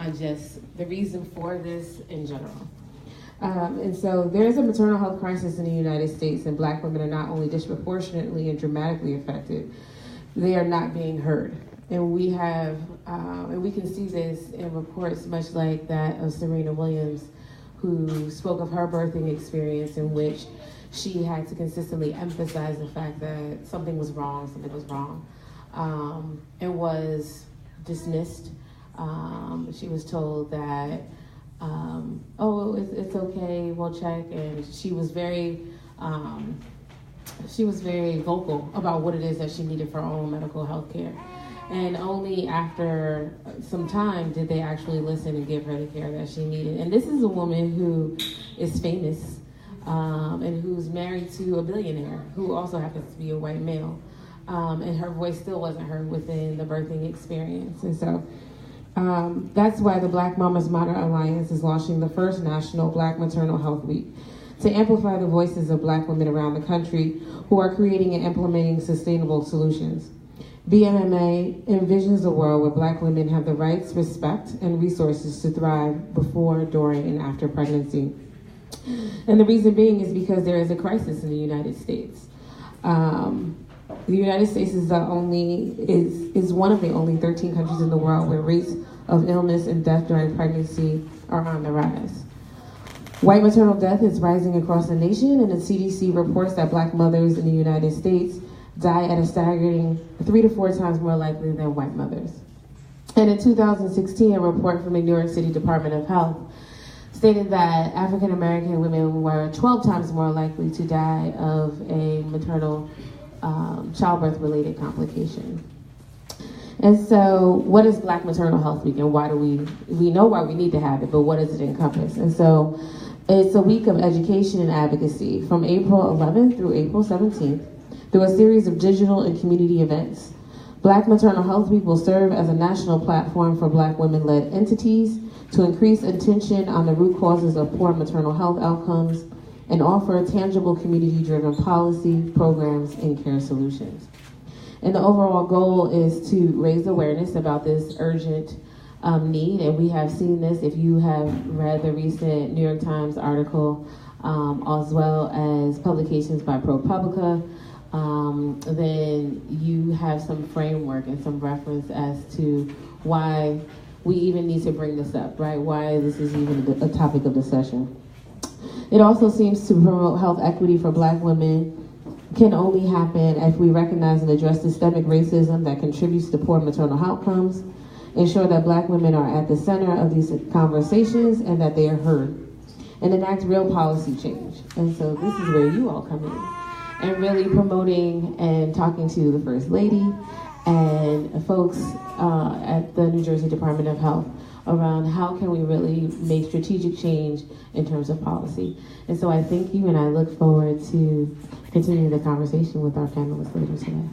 beyond just the reason for this in general. And so there is a maternal health crisis in the United States, and Black women are not only disproportionately and dramatically affected, they are not being heard. And we have, and we can see this in reports much like that of Serena Williams, who spoke of her birthing experience in which she had to consistently emphasize the fact that something was wrong, and was dismissed. She was told that, oh, it's okay, we'll check, and she was very vocal about what it is that she needed for her own medical health care. And only after some time did they actually listen and give her the care that she needed. And this is a woman who is famous, and who's married to a billionaire who also happens to be a white male. And her voice still wasn't heard within the birthing experience. And so that's why the Black Mamas Matter Alliance is launching the first National Black Maternal Health Week to amplify the voices of Black women around the country who are creating and implementing sustainable solutions. BMMA envisions a world where Black women have the rights, respect, and resources to thrive before, during, and after pregnancy. And the reason being is because there is a crisis in the United States. The United States is one of the only 13 countries in the world where rates of illness and death during pregnancy are on the rise. White maternal death is rising across the nation, and the CDC reports that Black mothers in the United States die at a staggering 3 to 4 times more likely than white mothers. And in 2016, a report from the New York City Department of Health stated that African American women were 12 times more likely to die of a maternal childbirth-related complication. And so what is Black Maternal Health Week, and why do we know why we need to have it, but what does it encompass? And so it's a week of education and advocacy from April 11th through April 17th through a series of digital and community events. Black Maternal Health Week will serve as a national platform for Black women-led entities to increase attention on the root causes of poor maternal health outcomes and offer tangible community-driven policy, programs, and care solutions. And the overall goal is to raise awareness about this urgent need, and we have seen this if you have read the recent New York Times article, as well as publications by ProPublica, then you have some framework and some reference as to why we even need to bring this up, right? Why this is even a topic of discussion. It also seems to promote health equity for Black women can only happen if we recognize and address systemic racism that contributes to poor maternal outcomes, ensure that Black women are at the center of these conversations and that they are heard, and enact real policy change. And so this is where you all come in, and really promoting and talking to the First Lady and folks at the New Jersey Department of Health around how can we really make strategic change in terms of policy. And so I thank you, and I look forward to continuing the conversation with our panelists later today.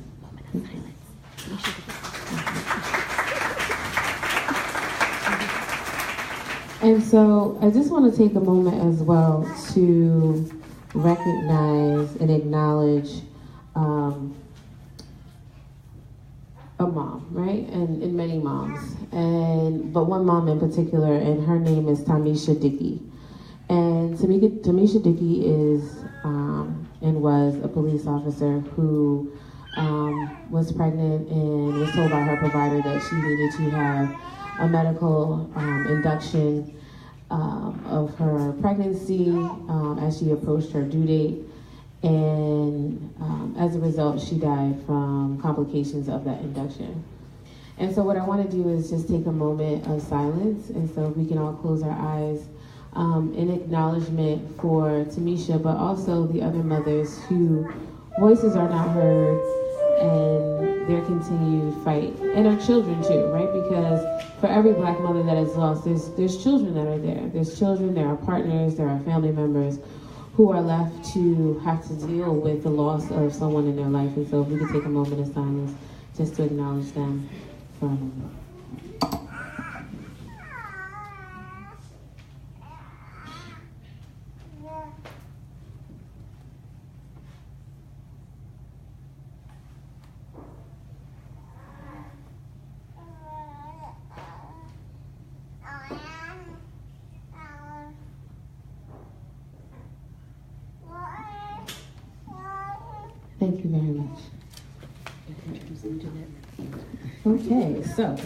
And so I just want to take a moment as well to recognize and acknowledge a mom, right? And many moms, but one mom in particular, and her name is Tamisha Dickey. And Tamisha Dickey is and was a police officer who was pregnant and was told by her provider that she needed to have a medical induction of her pregnancy as she approached her due date. And as a result, she died from complications of that induction. And so what I want to do is just take a moment of silence, and so if we can all close our eyes in acknowledgement for Tamisha, but also the other mothers whose voices are not heard, and their continued fight, and our children too, right? Because for every Black mother that is lost, there's children that are there. There's children, there are partners, there are family members who are left to have to deal with the loss of someone in their life. And so if we could take a moment of silence just to acknowledge them for a moment. Thank you very much. Okay, so